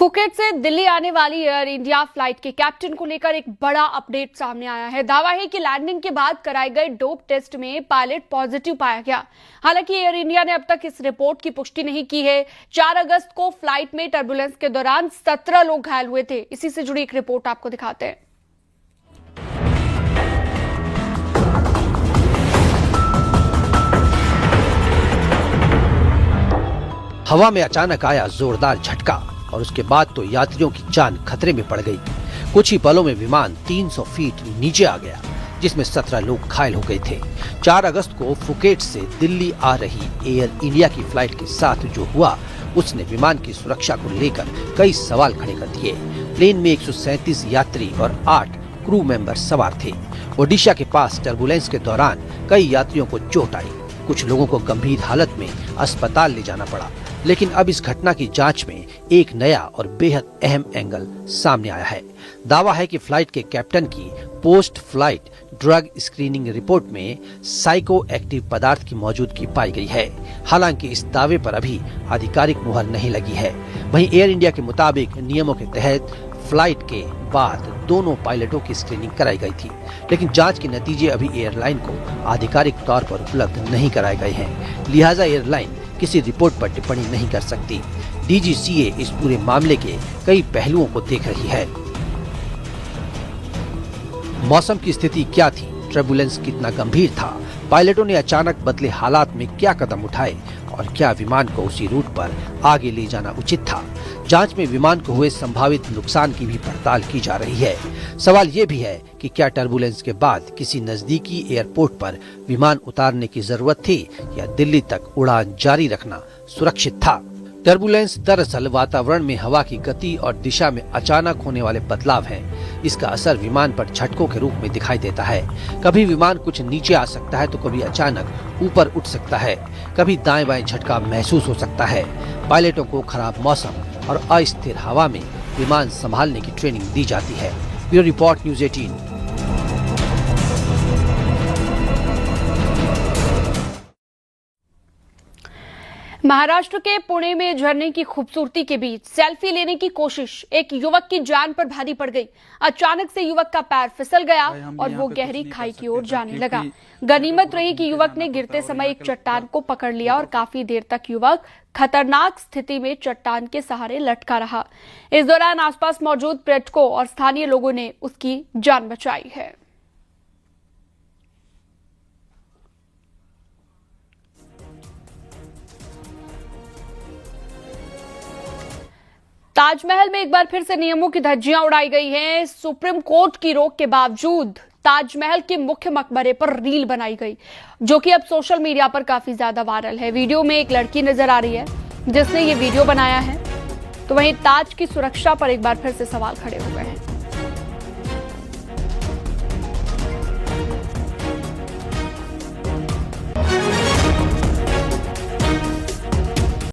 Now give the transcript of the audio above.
Phuket से दिल्ली आने वाली एयर इंडिया फ्लाइट के कैप्टन को लेकर एक बड़ा अपडेट सामने आया है। दावा है कि लैंडिंग के बाद कराए गए डोप टेस्ट में पायलट पॉजिटिव पाया गया। हालांकि एयर इंडिया ने अब तक इस रिपोर्ट की पुष्टि नहीं की है। 4 अगस्त को फ्लाइट में टर्बुलेंस के दौरान 17 लोग घायल हुए थे। इसी से जुड़ी एक रिपोर्ट आपको दिखाते हैं। हवा में अचानक आया जोरदार झटका और उसके बाद तो यात्रियों की जान खतरे में पड़ गई। कुछ ही पलों में विमान 300 फीट नीचे आ गया, जिसमें 17 लोग घायल हो गए थे। 4 अगस्त को फुकेट से दिल्ली आ रही एयर इंडिया की फ्लाइट के साथ जो हुआ, उसने विमान की सुरक्षा को लेकर कई सवाल खड़े कर दिए। प्लेन में 137 यात्री और 8 क्रू मेंबर सवार थे। ओडिशा के पास टर्बुलेंस के दौरान कई यात्रियों को चोट आई। कुछ लोगों को गंभीर हालत में अस्पताल ले जाना पड़ा। लेकिन अब इस घटना की जांच में एक नया और बेहद अहम एंगल सामने आया है। दावा है कि फ्लाइट के कैप्टन की post flight drug screening report में साइको एक्टिव पदार्थ की मौजूदगी पाई गई है। हालांकि इस दावे पर अभी आधिकारिक मुहर नहीं लगी है। वहीं एयर इंडिया के मुताबिक नियमों के तहत फ्लाइट के बाद दोनों पायलटों की स्क्रीनिंग कराई गई थी, लेकिन जांच के नतीजे अभी एयरलाइन को आधिकारिक तौर पर उपलब्ध नहीं कराए गए हैं। लिहाजा एयरलाइन किसी रिपोर्ट पर टिप्पणी नहीं कर सकती। डीजीसीए इस पूरे मामले के कई पहलुओं को देख रही है। मौसम की स्थिति क्या थी, टर्बुलेंस कितना गंभीर था, पायलटों ने अचानक बदले हालात में क्या कदम उठाए और क्या विमान को उसी रूट पर आगे ले जाना उचित था। जांच में विमान को हुए संभावित नुकसान की भी पड़ताल की जा रही है। सवाल ये भी है कि क्या टर्बुलेंस के बाद किसी नजदीकी एयरपोर्ट पर विमान उतारने की जरूरत थी या दिल्ली तक उड़ान जारी रखना सुरक्षित था। टर्बुलेंस दरअसल वातावरण में हवा की गति और दिशा में अचानक होने वाले बदलाव हैं। इसका असर विमान पर झटकों के रूप में दिखाई देता है। कभी विमान कुछ नीचे आ सकता है तो कभी अचानक ऊपर उठ सकता है। कभी दाएं बाएं झटका महसूस हो सकता है। पायलटों को खराब मौसम और अस्थिर हवा में विमान संभालने की ट्रेनिंग दी जाती है। Bureau report, news 18। महाराष्ट्र के पुणे में झरने की खूबसूरती के बीच सेल्फी लेने की कोशिश एक युवक की जान पर भारी पड़ गई। अचानक से युवक का पैर फिसल गया और वो गहरी खाई की ओर जाने लगा। गनीमत रही कि युवक ने गिरते समय एक चट्टान को पकड़ लिया और काफी देर तक युवक खतरनाक स्थिति में चट्टान के सहारे लटका रहा। इस दौरान आसपास मौजूद पर्यटकों और स्थानीय लोगों ने उसकी जान बचाई है। ताजमहल में एक बार फिर से नियमों की धज्जियां उड़ाई गई हैं। सुप्रीम कोर्ट की रोक के बावजूद ताजमहल के मुख्य मकबरे पर रील बनाई गई, जो कि अब सोशल मीडिया पर काफी ज्यादा वायरल है। वीडियो में एक लड़की नजर आ रही है जिसने ये वीडियो बनाया है। तो वहीं ताज की सुरक्षा पर एक बार फिर से सवाल खड़े हो गए हैं।